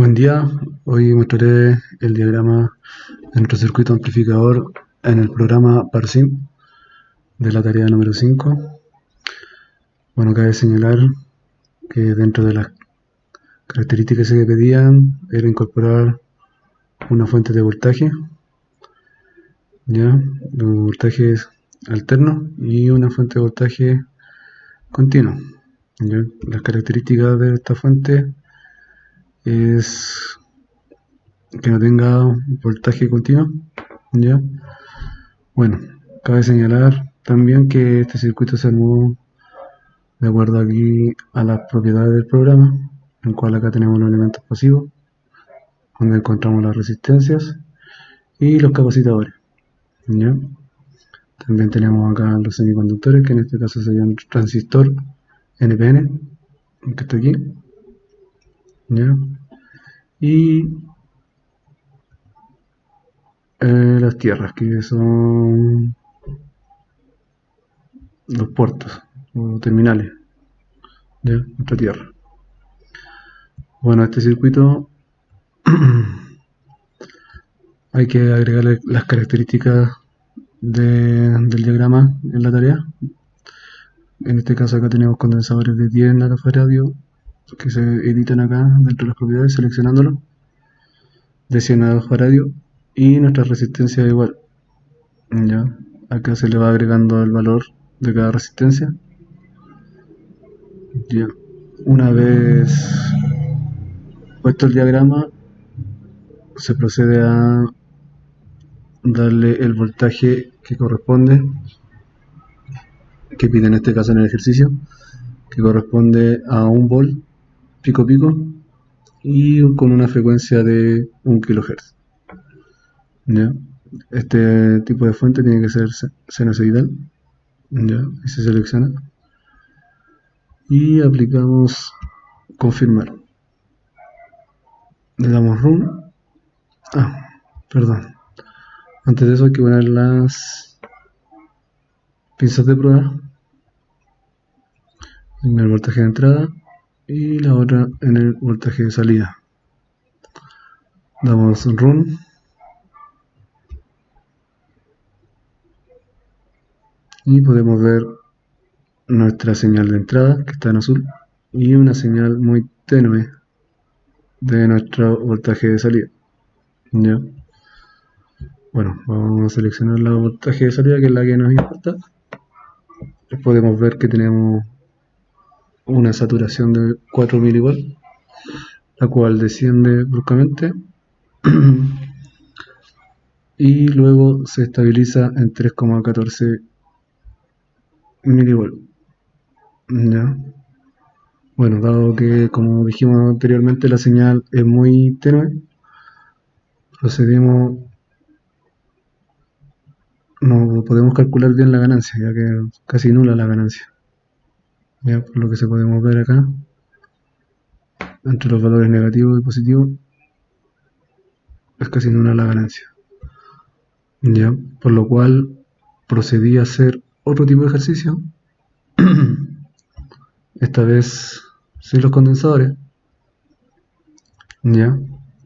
Buen día, hoy mostraré el diagrama de nuestro circuito amplificador en el programa PARSIM de la tarea número 5. Bueno, cabe señalar que dentro de las características que se pedían era incorporar una fuente de voltaje, de un voltaje alterno y una fuente de voltaje continuo. Las características de esta fuente es que no tenga voltaje continuo. Bueno, cabe señalar también que este circuito se armó de acuerdo aquí a las propiedades del programa, en el cual acá tenemos los elementos pasivos, donde encontramos las resistencias y los capacitadores. ¿Ya? También tenemos acá los semiconductores, que en este caso sería un transistor NPN, que está aquí. ¿Ya? Y las tierras, que son los puertos o terminales de nuestra tierra. Bueno, a este circuito hay que agregarle las características del diagrama en la tarea. En este caso acá tenemos condensadores de 10 nanofaradio que se editan acá dentro de las propiedades seleccionándolo, de 100 nanofaradio, y nuestra resistencia es igual. ¿Ya? Acá se le va agregando el valor de cada resistencia. ¿Ya? Una vez puesto el diagrama, se procede a darle el voltaje que corresponde, que pide en este caso en el ejercicio, que corresponde a 1 volt pico pico y con una frecuencia de 1 kHz. ¿Ya? Este tipo de fuente tiene que ser sinusoidal, ¿ya? Y se selecciona y aplicamos confirmar. Le damos run. Perdón, antes de eso hay que poner las pinzas de prueba en el voltaje de entrada y la otra en el voltaje de salida. Damos run y podemos ver nuestra señal de entrada, que está en azul, y una señal muy tenue de nuestro voltaje de salida. ¿Ya? Bueno, vamos a seleccionar la voltaje de salida, que es la que nos importa. Podemos ver que tenemos una saturación de 4 mV, la cual desciende bruscamente y luego se estabiliza en 3,14 mV. ¿Ya? Bueno, dado que, como dijimos anteriormente, la señal es muy tenue, procedemos, no podemos calcular bien la ganancia, ya que es casi nula la ganancia. ¿Ya? Por lo que se podemos ver acá, entre los valores negativos y positivos, es casi nula la ganancia. ¿Ya? Por lo cual procedí a hacer otro tipo de ejercicio, esta vez sin los condensadores, ¿ya?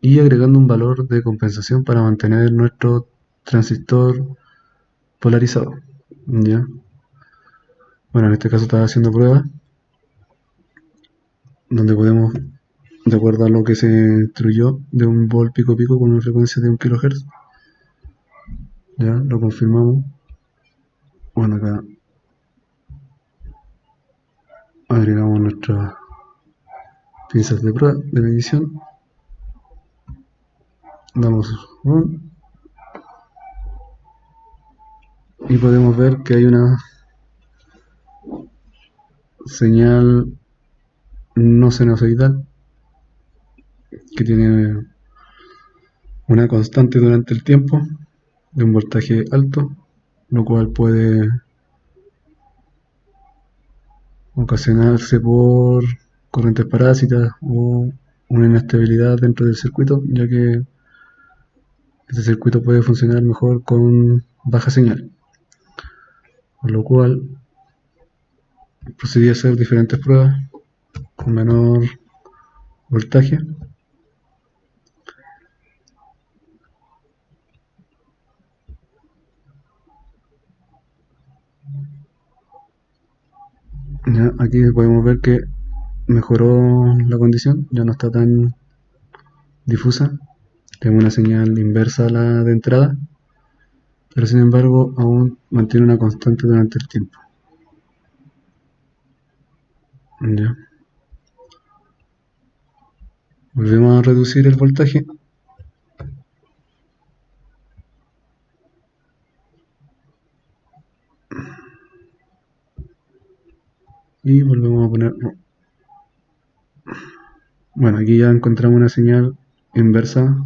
Y agregando un valor de compensación para mantener nuestro transistor polarizado, ¿ya? Bueno, en este caso estaba haciendo pruebas donde podemos, de acuerdo a lo que se instruyó, de 1 volt pico pico con una frecuencia de 1 kHz, ya lo confirmamos. Bueno, acá agregamos nuestras pinzas de prueba de medición, damos run y podemos ver que hay una señal no sinusoidal que tiene una constante durante el tiempo de un voltaje alto, lo cual puede ocasionarse por corrientes parásitas o una inestabilidad dentro del circuito, ya que este circuito puede funcionar mejor con baja señal, por lo cual procedí a hacer diferentes pruebas con menor voltaje, Ya, aquí podemos ver que mejoró la condición, ya no está tan difusa. Tengo una señal inversa a la de entrada, pero sin embargo aún mantiene una constante durante el tiempo. Ya. Volvemos a reducir el voltaje y volvemos a poner. Bueno, aquí ya encontramos una señal inversa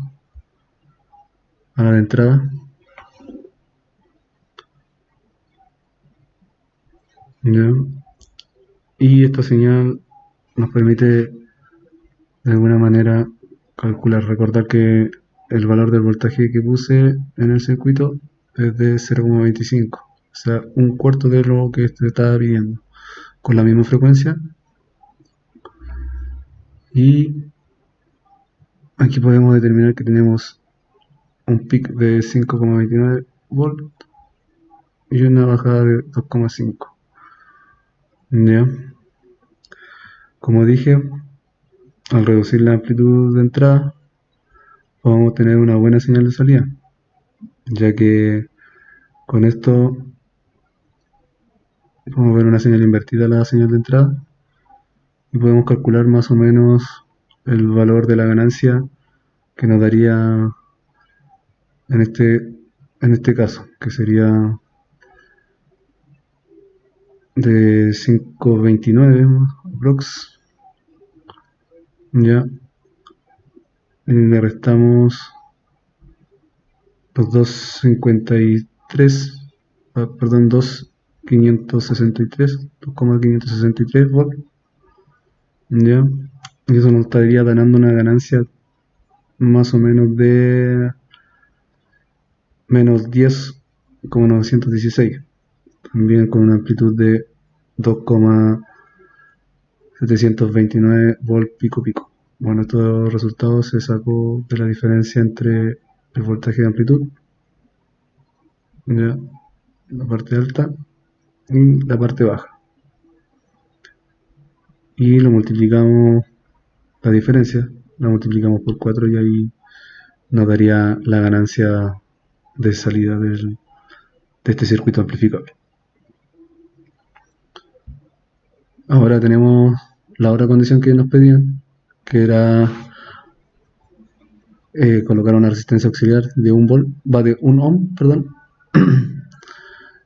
a la de entrada. Ya. Y esta señal nos permite de alguna manera calcular, recordar que el valor del voltaje que puse en el circuito es de 0,25, o sea, un cuarto de lo que te estaba pidiendo, con la misma frecuencia. Y aquí podemos determinar que tenemos un pic de 5,29 volt y una bajada de 2,5. ¿Ya? Como dije, al reducir la amplitud de entrada, vamos a tener una buena señal de salida, ya que con esto podemos ver una señal invertida a la señal de entrada y podemos calcular más o menos el valor de la ganancia que nos daría en este caso, que sería de 5,29 aprox. Ya, y le restamos los 2,53, perdón, 2,563, 2,563 volt. Ya, y eso nos estaría ganando una ganancia más o menos de menos 10,916, también con una amplitud de 2,729 volt pico pico. Bueno, estos resultados se sacó de la diferencia entre el voltaje de amplitud, ya, la parte alta y la parte baja. Y lo multiplicamos, la diferencia, la multiplicamos por 4 y ahí nos daría la ganancia de salida de este circuito amplificable. Ahora tenemos la otra condición que nos pedían, que era colocar una resistencia auxiliar de 1 ohm, perdón.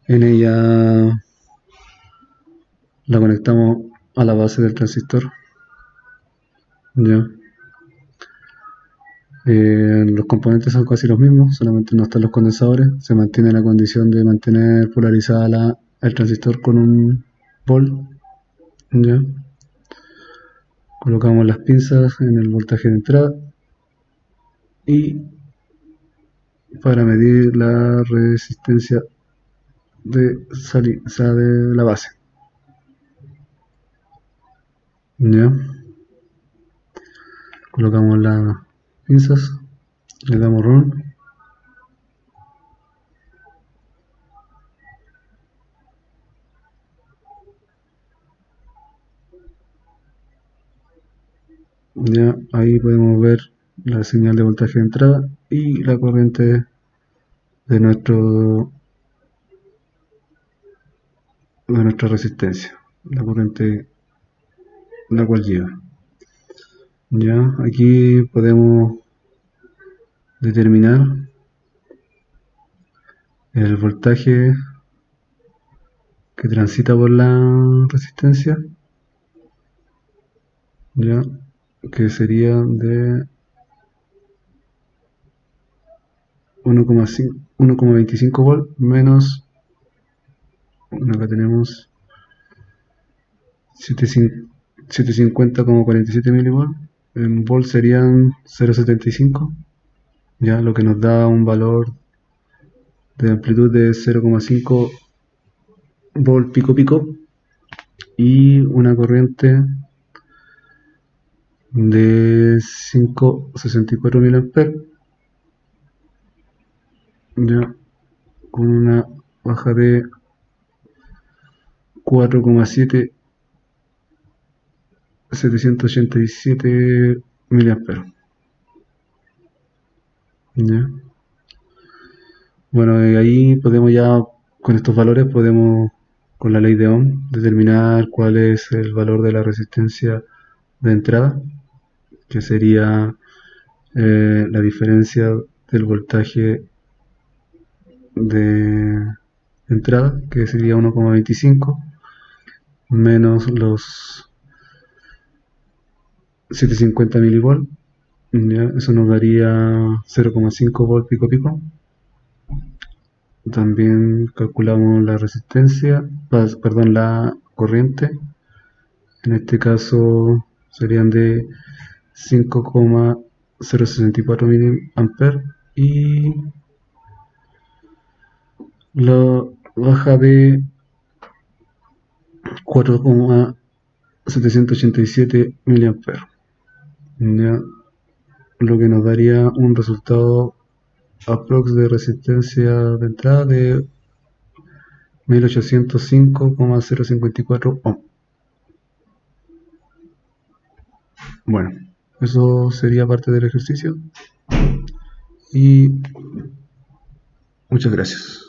En ella la conectamos a la base del transistor. Ya. Los componentes son casi los mismos, solamente no están los condensadores. Se mantiene la condición de mantener polarizada el transistor con un volt. Ya. Colocamos las pinzas en el voltaje de entrada y para medir la resistencia de salida, o sea, de la base. Ya. Colocamos las pinzas, le damos run. Ya ahí podemos ver la señal de voltaje de entrada y la corriente de nuestra resistencia, la corriente la cual lleva. Ya aquí podemos determinar el voltaje que transita por la resistencia, ya que sería de 1,25 volt menos, acá tenemos 750,47 milivolt, en volt serían 0,75, ya lo que nos da un valor de amplitud de 0,5 volt pico pico y una corriente de 5,64 mA, ya con una baja de 4,7 787 miliamperes. ¿Ya? Bueno, ahí podemos ya, con estos valores, podemos, con la ley de Ohm, determinar cuál es el valor de la resistencia de entrada, que sería la diferencia del voltaje de entrada, que sería 1,25, menos los 750 milivolts, ¿ya? Eso nos daría 0,5 volt pico pico. También calculamos la resistencia, perdón, la corriente. En este caso serían de 5,064 miliamperes y la baja de 4,787 miliamperes. ¿Ya? Lo que nos daría un resultado aprox de resistencia de entrada de 1805,054 ohm. Bueno, eso sería parte del ejercicio y muchas gracias.